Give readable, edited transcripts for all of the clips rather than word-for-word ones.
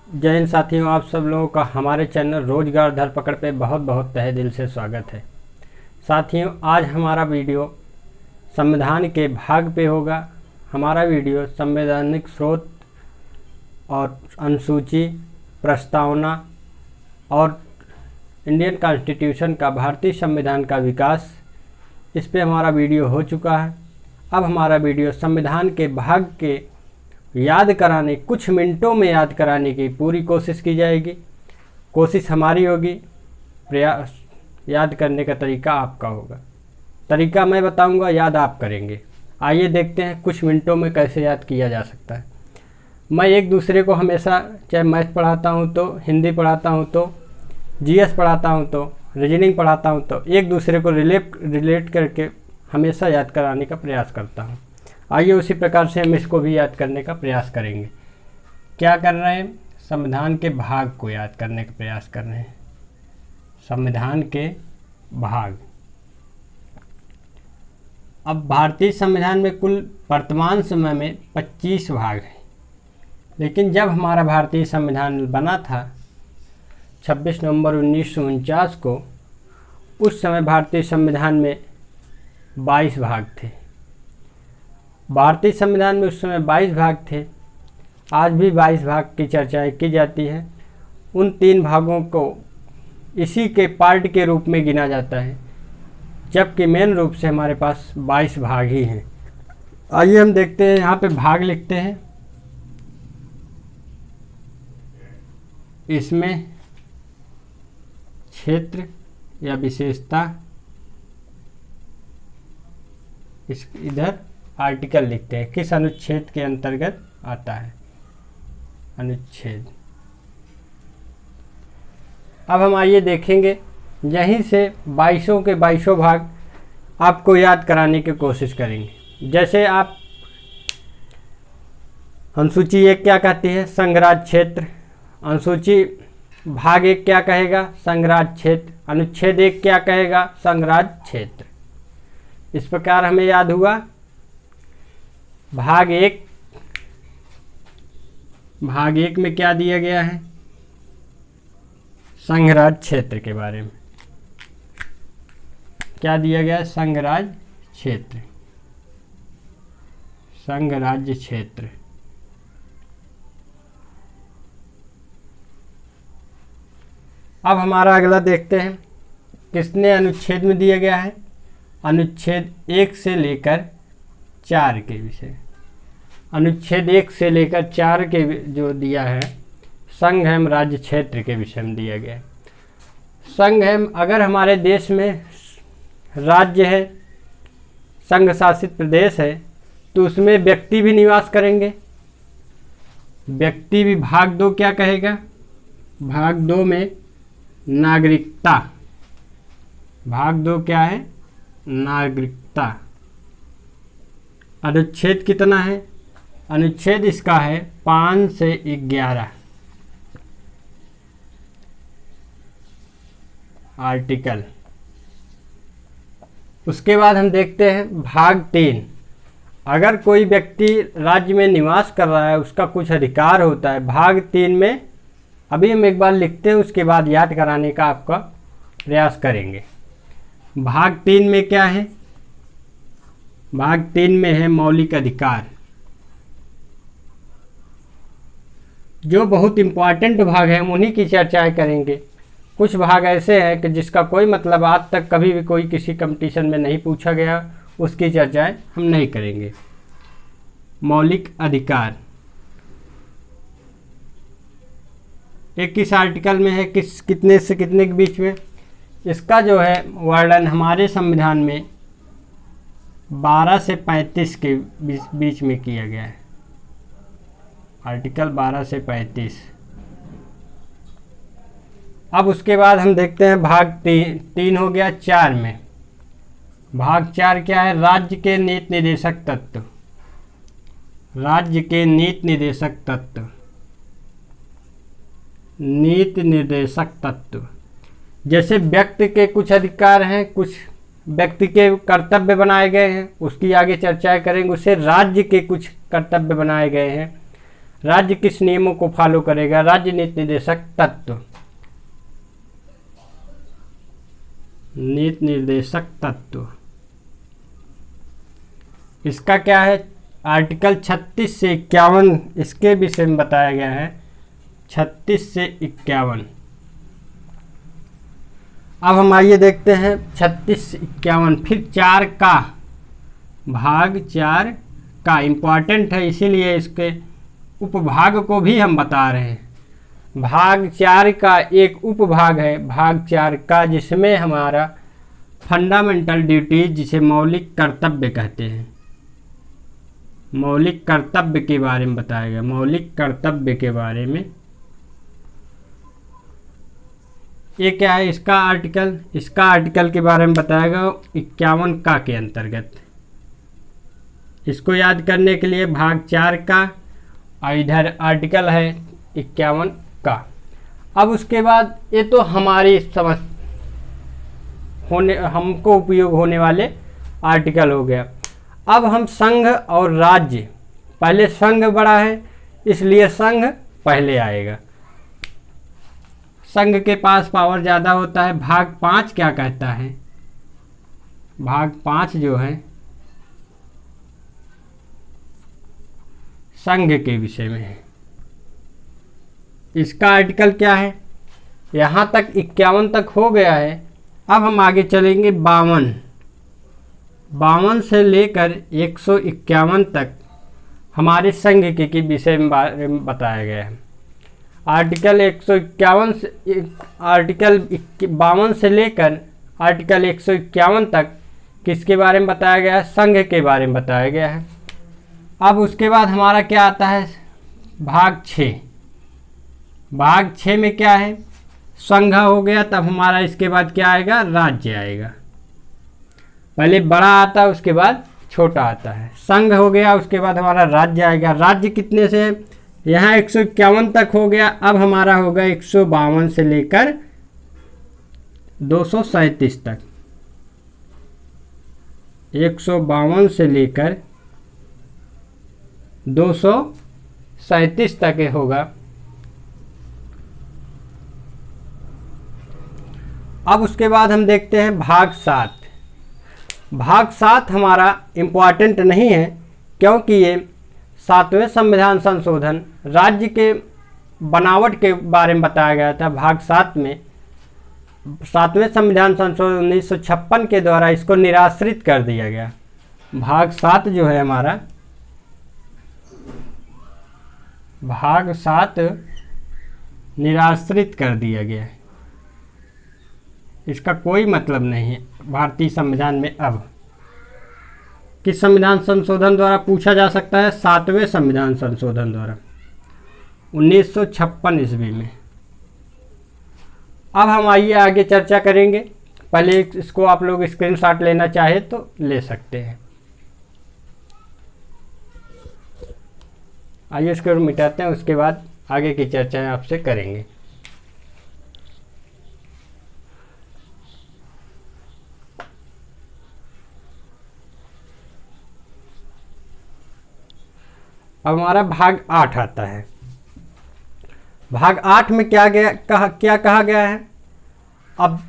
जय हिंद साथियों, आप सब लोगों का हमारे चैनल रोजगार धरपकड़ पे बहुत बहुत तहे दिल से स्वागत है। साथियों, आज हमारा वीडियो संविधान के भाग पे होगा। हमारा वीडियो संवैधानिक स्रोत और अनुसूची, प्रस्तावना और इंडियन कॉन्स्टिट्यूशन का, भारतीय संविधान का विकास, इस पे हमारा वीडियो हो चुका है। अब हमारा वीडियो संविधान के भाग के याद कराने, कुछ मिनटों में याद कराने की पूरी कोशिश की जाएगी। कोशिश हमारी होगी, प्रयास याद करने का तरीका आपका होगा। तरीका मैं बताऊंगा, याद आप करेंगे। आइए देखते हैं कुछ मिनटों में कैसे याद किया जा सकता है। मैं एक दूसरे को हमेशा, चाहे मैथ पढ़ाता हूं तो, हिंदी पढ़ाता हूं तो, जीएस पढ़ाता हूं तो, रीजनिंग पढ़ाता हूं तो, एक दूसरे को रिलेट करके हमेशा याद कराने का प्रयास करता हूं। आइए उसी प्रकार से हम इसको भी याद करने का प्रयास करेंगे। क्या कर रहे हैं? संविधान के भाग को याद करने का प्रयास कर रहे हैं। संविधान के भाग। अब भारतीय संविधान में कुल वर्तमान समय में 25 भाग हैं, लेकिन जब हमारा भारतीय संविधान बना था 26 नवंबर 1949 को, उस समय भारतीय संविधान में 22 भाग थे। भारतीय संविधान में उस समय 22 भाग थे। आज भी 22 भाग की चर्चाएं की जाती है। उन 3 भागों को इसी के पार्ट के रूप में गिना जाता है, जबकि मेन रूप से हमारे पास 22 भाग ही हैं। आइए हम देखते हैं, यहाँ पे भाग लिखते हैं। इसमें क्षेत्र या विशेषता, इस इधर आर्टिकल लिखते हैं, किस अनुच्छेद के अंतर्गत आता है, अनुच्छेद। अब हम आइए देखेंगे, यहीं से 22 के 22 भाग आपको याद कराने की कोशिश करेंगे। जैसे आप, अनुसूची 1 क्या कहती है? संघराज्य क्षेत्र। अनुसूची भाग 1 क्या कहेगा? संघराज्य क्षेत्र। अनुच्छेद 1 क्या कहेगा? संघराज्य क्षेत्र। इस प्रकार हमें याद हुआ। भाग 1 में क्या दिया गया है? संघराज्य क्षेत्र के बारे में क्या दिया गया है? संघराज्य क्षेत्र, संघराज्य क्षेत्र। अब हमारा अगला देखते हैं, किसने अनुच्छेद में दिया गया है? अनुच्छेद 1 से लेकर 4 के विषय। अनुच्छेद 1 से लेकर 4 के जो दिया है, संघ एवं राज्य क्षेत्र के विषय में दिया गया है। संघ एवं, अगर हमारे देश में राज्य है, संघ शासित प्रदेश है, तो उसमें व्यक्ति भी निवास करेंगे। व्यक्ति भी भाग 2 क्या कहेगा? भाग 2 में नागरिकता। भाग 2 क्या है? नागरिकता। अनुच्छेद कितना है? अनुच्छेद इसका है 5 से 11। आर्टिकल। उसके बाद हम देखते हैं भाग 3। अगर कोई व्यक्ति राज्य में निवास कर रहा है, उसका कुछ अधिकार होता है। भाग 3 में अभी हम एक बार लिखते हैं, उसके बाद याद कराने का आपका प्रयास करेंगे। भाग 3 में क्या है? भाग 3 में है मौलिक अधिकार, जो बहुत इंपॉर्टेंट भाग है। हम उन्हीं की चर्चाएं करेंगे। कुछ भाग ऐसे हैं कि जिसका कोई मतलब आज तक कभी भी कोई किसी कंपटीशन में नहीं पूछा गया, उसकी चर्चाएं हम नहीं करेंगे। मौलिक अधिकार एक किस आर्टिकल में है, कितने से कितने के बीच में? इसका जो है वर्णन हमारे संविधान में 12 से 35 के बीच में किया गया है। आर्टिकल 12 से 35। अब उसके बाद हम देखते हैं भाग 3 हो गया। 4 में, भाग 4 क्या है? राज्य के नीति निर्देशक तत्व। राज्य के नीति निर्देशक तत्व, नीति निर्देशक तत्व। जैसे व्यक्ति के कुछ अधिकार हैं, कुछ व्यक्ति के कर्तव्य बनाए गए हैं, उसकी आगे चर्चाएं करेंगे। उससे राज्य के कुछ कर्तव्य बनाए गए हैं। राज्य किस नियमों को फॉलो करेगा? राज्य नीति निर्देशक तत्व, नीति निर्देशक तत्व। इसका क्या है? आर्टिकल 36 से 51 इसके विषय में बताया गया है, 36 से 51। अब हम आइए देखते हैं 36 से 51। फिर 4 का भाग 4 का इम्पॉर्टेंट है, इसीलिए इसके उपभाग को भी हम बता रहे हैं। भाग 4 का एक उपभाग है भाग 4 का, जिसमें हमारा फंडामेंटल ड्यूटीज, जिसे मौलिक कर्तव्य कहते हैं, मौलिक कर्तव्य के बारे में बताया गया। मौलिक कर्तव्य के बारे में ये क्या है? इसका आर्टिकल के बारे में बताएगा 51 का के अंतर्गत। इसको याद करने के लिए भाग 4 का और इधर आर्टिकल है 51 का। अब उसके बाद ये तो हमारी समझ हमको उपयोग होने वाले आर्टिकल हो गया। अब हम संघ और राज्य, पहले संघ बड़ा है इसलिए संघ पहले आएगा, संघ के पास पावर ज़्यादा होता है। भाग 5 क्या कहता है? भाग 5 जो है संघ के विषय में है। इसका आर्टिकल क्या है? यहाँ तक 51 तक हो गया है। अब हम आगे चलेंगे 52 से लेकर 151 तक हमारे संघ के विषय में बारे में बताया गया है। आर्टिकल 151 से आर्टिकल 52 से लेकर आर्टिकल 151 तक किसके बारे में बताया गया है? संघ के बारे में बताया गया है। अब उसके बाद हमारा क्या आता है? भाग 6। भाग 6 में क्या है? संघ हो गया, तब हमारा इसके बाद क्या आएगा? राज्य आएगा। पहले बड़ा आता है उसके बाद छोटा आता है। संघ हो गया, उसके बाद हमारा राज्य आएगा। राज्य कितने से? यहाँ 151 तक हो गया। अब हमारा होगा 152 से लेकर 237 तक। 152 से लेकर 237 तक होगा। अब उसके बाद हम देखते हैं भाग 7। भाग 7 हमारा इम्पॉर्टेंट नहीं है, क्योंकि ये 7वें संविधान संशोधन राज्य के बनावट के बारे में बताया गया था। भाग 7 में 7वें संविधान संशोधन 1956 के द्वारा इसको निराश्रित कर दिया गया। भाग 7 जो है हमारा, भाग 7 निराश्रित कर दिया गया है। इसका कोई मतलब नहीं है भारतीय संविधान में। अब किस संविधान संशोधन द्वारा पूछा जा सकता है? 7वें संविधान संशोधन द्वारा 1956 ईस्वी में। अब हम आइए आगे चर्चा करेंगे। पहले इसको आप लोग स्क्रीनशॉट लेना चाहे तो ले सकते हैं। आइए इसको मिटाते हैं, उसके बाद आगे की चर्चाएं आपसे करेंगे। अब हमारा भाग 8 आता है। भाग 8 में क्या कहा गया है? अब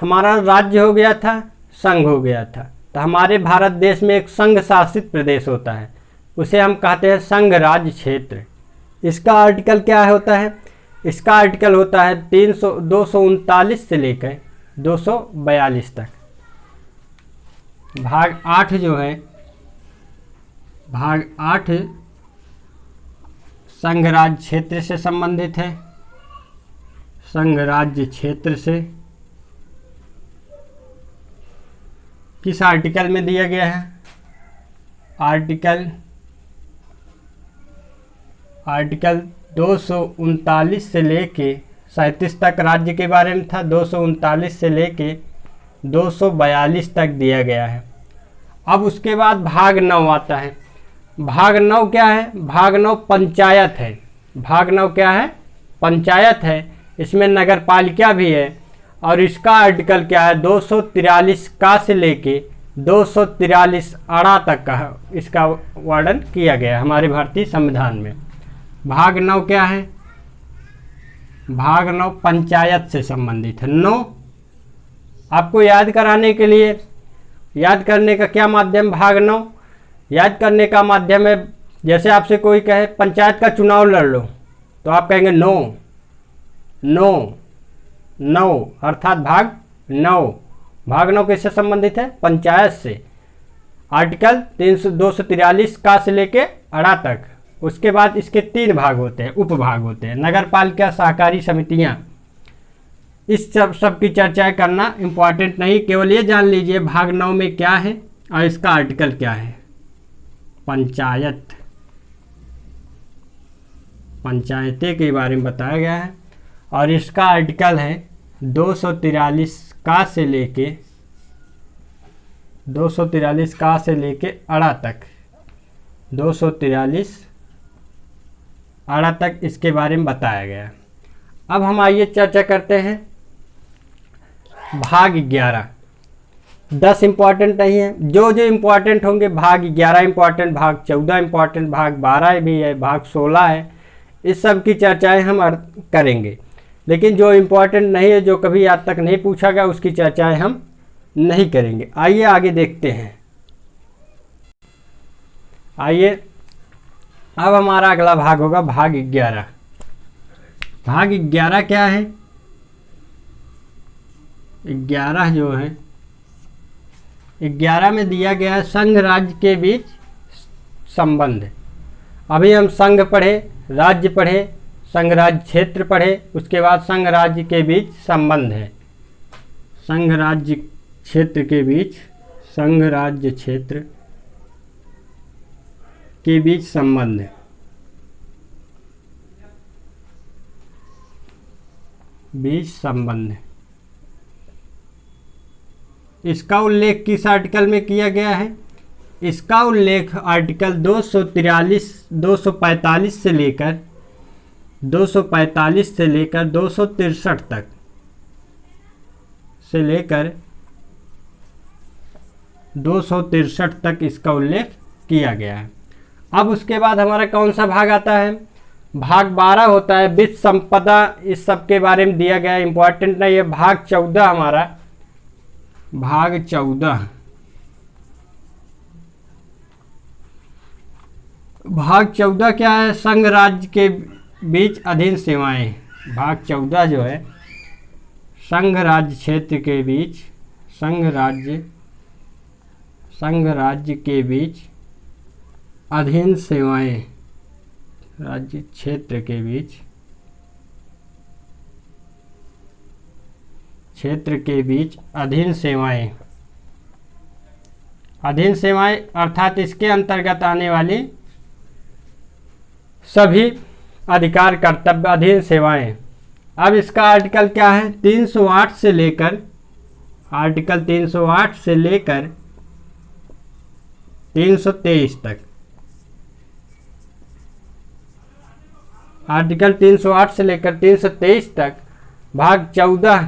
हमारा राज्य हो गया था, संघ हो गया था, तो हमारे भारत देश में एक संघ शासित प्रदेश होता है, उसे हम कहते हैं संघ राज्य क्षेत्र। इसका आर्टिकल क्या होता है? इसका आर्टिकल होता है 239 से लेकर 242 तक। भाग 8 जो है, भाग 8 संघ राज्य क्षेत्र से संबंधित है। संघ राज्य क्षेत्र से किस आर्टिकल में दिया गया है? आर्टिकल 239 से लेके 37 तक राज्य के बारे में था। 239 से लेके 242 तक दिया गया है। अब उसके बाद भाग 9 आता है। भाग 9 क्या है? भाग 9 पंचायत है। भाग 9 क्या है? पंचायत है। इसमें नगर पालिका भी है। और इसका आर्टिकल क्या है? 243 का से लेके 243 अड़ा तक का इसका वर्णन किया गया हमारे भारतीय संविधान में। भाग 9 क्या है? भाग 9 पंचायत से संबंधित है। 9 आपको याद कराने के लिए, याद करने का क्या माध्यम? भाग 9 याद करने का माध्यम है। जैसे आपसे कोई कहे पंचायत का चुनाव लड़ लो, तो आप कहेंगे 9 9 9, अर्थात भाग 9। भाग 9 किससे संबंधित है? पंचायत से। आर्टिकल 243 का से लेके अड़ा तक। उसके बाद इसके 3 भाग होते हैं, उपभाग होते हैं। नगर पालिका, सहकारी समितियां, इस सब की चर्चा करना इम्पॉर्टेंट नहीं, केवल ये जान लीजिए भाग 9 में क्या है और इसका आर्टिकल क्या है। पंचायत, पंचायतें के बारे में बताया गया है और इसका आर्टिकल है 243 का से लेके 243 का से लेके अड़ा तक। 243 अड़ा तक इसके बारे में बताया गया। अब हम आइए चर्चा करते हैं भाग 11। 10 इंपॉर्टेंट नहीं है, जो जो इंपॉर्टेंट होंगे, भाग 11 इंपॉर्टेंट, भाग 14 इंपॉर्टेंट, भाग 12 भी है, भाग 16 है, इस सब की चर्चाएं हम करेंगे। लेकिन जो इम्पोर्टेंट नहीं है, जो कभी आज तक नहीं पूछा गया, उसकी चर्चाएं हम नहीं करेंगे। आइए आगे देखते हैं। आइए अब हमारा अगला भाग होगा भाग 11। भाग 11 क्या है? 11 जो है, 11 में दिया गया है संघ राज्य के बीच संबंध। अभी हम संघ पढ़े, राज्य पढ़े, संघ राज्य क्षेत्र पढ़े, उसके बाद संघ राज्य के बीच संबंध है। संघ राज्य क्षेत्र के बीच, संघ राज्य क्षेत्र के बीच संबंध है। बीच संबंध, इसका उल्लेख किस आर्टिकल में किया गया है? इसका उल्लेख आर्टिकल 245 से लेकर 263 तक, से लेकर 263 तक इसका उल्लेख किया गया है। अब उसके बाद हमारा कौन सा भाग आता है? भाग 12 होता है, वित्त संपदा, इस सब के बारे में दिया गया है, इंपॉर्टेंट नहीं है। भाग 14 हमारा, भाग 14, भाग 14 क्या है? संघ राज्य के बीच अधीन सेवाएं। भाग 14 जो है संघ राज्य क्षेत्र के बीच, संघ राज्य के बीच अधीन सेवाएं, राज्य क्षेत्र के बीच, क्षेत्र के बीच अधीन सेवाएं। अधीन सेवाएं अर्थात इसके अंतर्गत आने वाली सभी अधिकार, कर्तव्य, अधीन सेवाएं। अब इसका आर्टिकल क्या है? 308 से लेकर, आर्टिकल 308 से लेकर 323 तक। आर्टिकल 308 से लेकर 323 तक भाग 14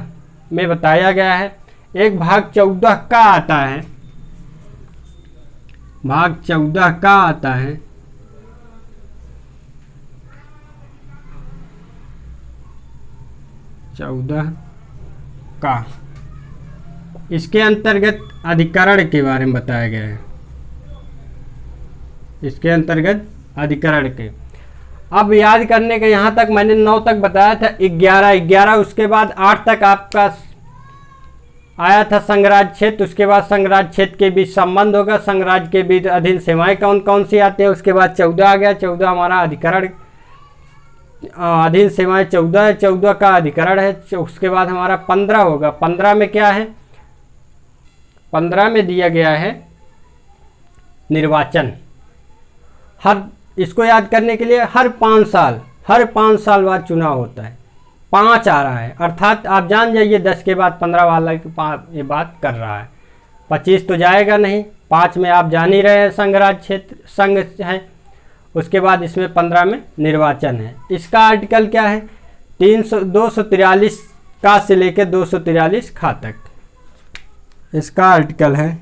में बताया गया है। एक भाग 14 का आता है, भाग 14 का आता है, का, इसके अंतर्गत अधिकरण के बारे में बताया गया है। इसके अंतर्गत अधिकरण के, अब याद करने के, यहाँ तक मैंने 9 तक बताया था। 11 उसके बाद 8 तक आपका आया था संघराज्य क्षेत्र। उसके बाद संघराज्य क्षेत्र के बीच संबंध होगा, संघराज्य के बीच अधीन सेवाएं कौन कौन सी आती है। उसके बाद 14 आ गया, 14 हमारा अधिकरण, अधीन सेवाएं 14 है, 14 का अधिकरण है। उसके बाद हमारा 15 होगा। 15 में क्या है? 15 में दिया गया है निर्वाचन। हर, इसको याद करने के लिए हर 5 साल बाद चुनाव होता है। 5 आ रहा है, अर्थात आप जान जाइए 10 के बाद 15 वाला ये बात कर रहा है। 25 तो जाएगा नहीं, 5 में आप जान ही रहे हैं संघराज्य क्षेत्र, संघ है। उसके बाद इसमें 15 में निर्वाचन है। इसका आर्टिकल क्या है? 243 का से लेकर 243 खा तक इसका आर्टिकल है।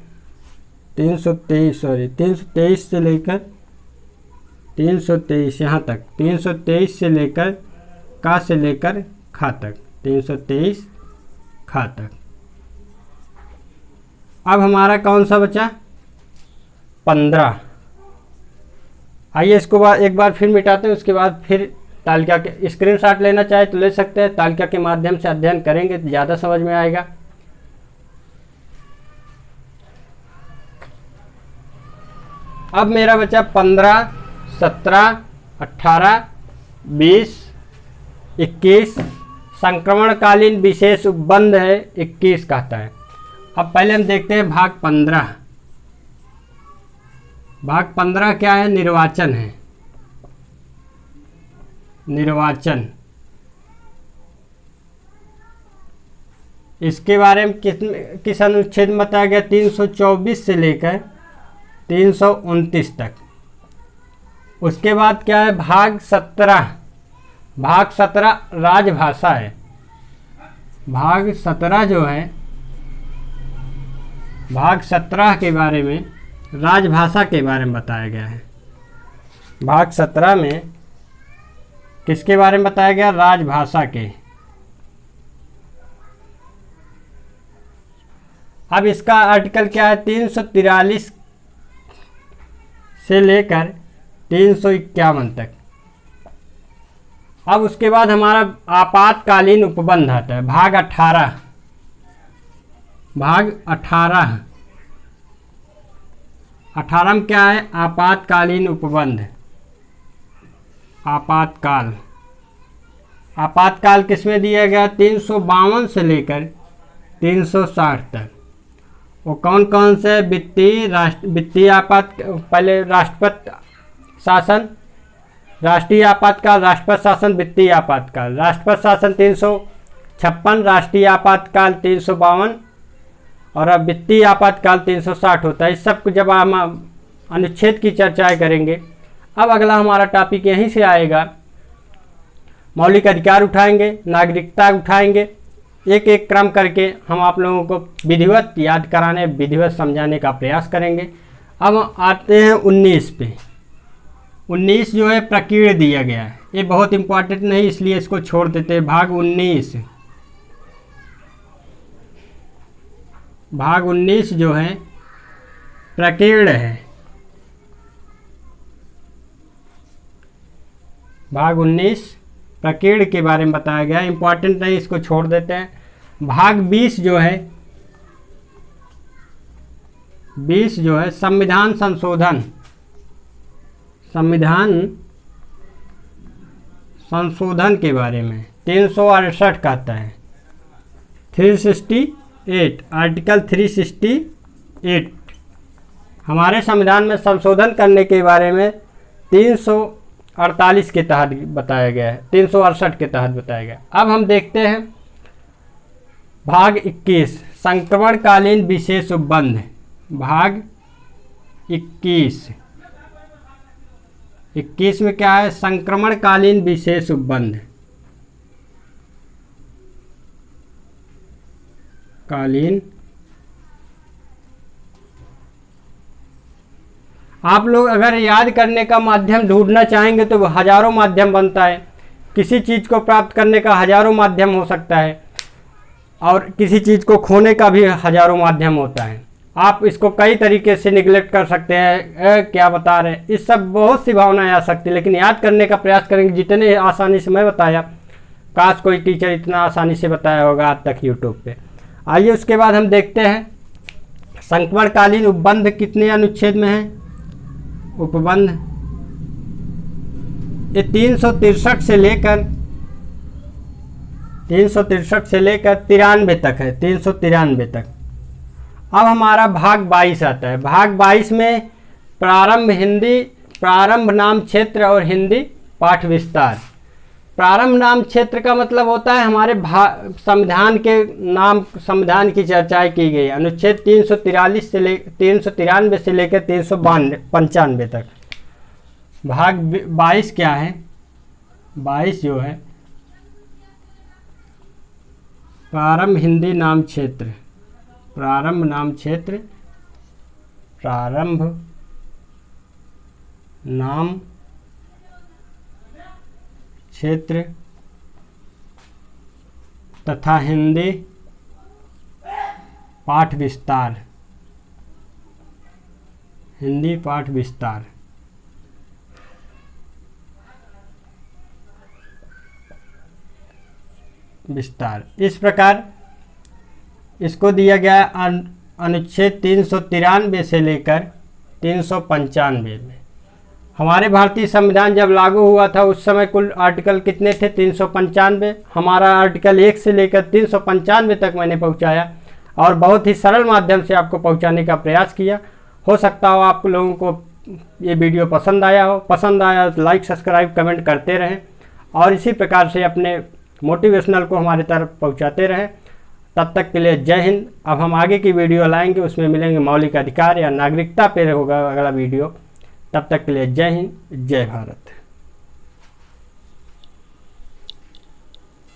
323 से लेकर 323 यहाँ तक, 323 से लेकर का से लेकर खा तक, 323 खा तक। अब हमारा कौन सा बचा? 15। आइए इसको एक बार फिर मिटाते हैं, उसके बाद फिर तालिका के स्क्रीनशॉट लेना चाहे तो ले सकते हैं। तालिका के माध्यम से अध्ययन करेंगे तो ज़्यादा समझ में आएगा। अब मेरा बचा 15, 17, 18, 20, 21। संक्रमणकालीन विशेष उपबंध है 21 कहता है। अब पहले हम देखते हैं भाग 15। भाग 15 क्या है? निर्वाचन है। निर्वाचन, इसके बारे में किस अनुच्छेद में बताया गया? 324 से लेकर 329 तक। उसके बाद क्या है? भाग 17। भाग 17 राजभाषा है। भाग 17 जो है, भाग 17 के बारे में राजभाषा के बारे में बताया गया है। भाग 17 में किसके बारे में बताया गया? राजभाषा के। अब इसका आर्टिकल क्या है? 343 से लेकर 351 तक। अब उसके बाद हमारा आपातकालीन उपबंध आता है, भाग 18। भाग 18 में क्या है? आपातकालीन उपबंध। आपातकाल, आपातकाल किसमें दिया गया? 352 से लेकर 360 तक। वो कौन कौन से? वित्तीय आपात, पहले राष्ट्रपति शासन, राष्ट्रीय आपातकाल, राष्ट्रपति शासन, वित्तीय आपातकाल। राष्ट्रपति शासन 356, राष्ट्रीय आपातकाल 352 और अब वित्तीय आपातकाल 360 होता है। इस सब को जब हम अनुच्छेद की चर्चाएं करेंगे। अब अगला हमारा टॉपिक यहीं से आएगा, मौलिक अधिकार उठाएंगे, नागरिकता उठाएंगे। एक एक क्रम करके हम आप लोगों को विधिवत याद कराने, विधिवत समझाने का प्रयास करेंगे। अब आते हैं 19 पे। 19 जो है प्रकीर्ण दिया गया है, ये बहुत इंपॉर्टेंट नहीं इसलिए इसको छोड़ देते हैं। भाग 19, भाग 19 जो है प्रकीर्ण है। भाग 19 प्रकीर्ण के बारे में बताया गया, इंपॉर्टेंट नहीं इसको छोड़ देते हैं। भाग 20 जो है, 20 जो है संविधान संशोधन। संविधान संशोधन के बारे में 368 कहता है। 368, आर्टिकल 368 हमारे संविधान में संशोधन करने के बारे में 348 के तहत बताया गया है, 368 के तहत बताया गया। अब हम देखते हैं भाग 21 संक्रमणकालीन विशेष उपबंध। भाग 21 में क्या है? संक्रमणकालीन विशेष उपबंध। कालीन, आप लोग अगर याद करने का माध्यम ढूंढना चाहेंगे तो हजारों माध्यम बनता है। किसी चीज़ को प्राप्त करने का हजारों माध्यम हो सकता है और किसी चीज़ को खोने का भी हजारों माध्यम होता है। आप इसको कई तरीके से निगलेक्ट कर सकते हैं, क्या बता रहे हैं, इस सब बहुत सी भावनाएं आ सकती है, लेकिन याद करने का प्रयास करेंगे। जितने आसानी से मैं बताया, काश कोई टीचर इतना आसानी से बताया होगा आज तक यूट्यूब पे। आइए उसके बाद हम देखते हैं संक्रमणकालीन उपबंध कितने अनुच्छेद में है? उपबंध ये 363 से लेकर 93 तक है, 393 तक। अब हमारा भाग 22 आता है। भाग 22 में प्रारंभ हिंदी, प्रारंभ नाम क्षेत्र और हिंदी पाठ विस्तार। प्रारंभ नाम क्षेत्र का मतलब होता है हमारे संविधान के नाम, संविधान की चर्चाएं की गई अनुच्छेद 343 से 393 से लेकर 395 तक। भाग 22 क्या है? 22 जो है प्रारंभ हिंदी नाम क्षेत्र, प्रारंभ नाम क्षेत्र, प्रारंभ नाम क्षेत्र तथा हिंदी पाठ विस्तार, हिंदी पाठ विस्तार। इस प्रकार इसको दिया गया अनुच्छेद 393 से लेकर 395 में। हमारे भारतीय संविधान जब लागू हुआ था उस समय कुल आर्टिकल कितने थे? 395। हमारा आर्टिकल 1 से लेकर 395 तक मैंने पहुंचाया और बहुत ही सरल माध्यम से आपको पहुंचाने का प्रयास किया। हो सकता हो आप लोगों को ये वीडियो पसंद आया हो। पसंद आया तो लाइक, सब्सक्राइब, कमेंट करते रहें और इसी प्रकार से अपने मोटिवेशनल को हमारी तरफ पहुंचाते रहें। तब तक के लिए जय हिंद। अब हम आगे की वीडियो लाएंगे, उसमें मिलेंगे मौलिक अधिकार या नागरिकता पे होगा अगला वीडियो। तब तक के लिए जय हिंद, जय भारत।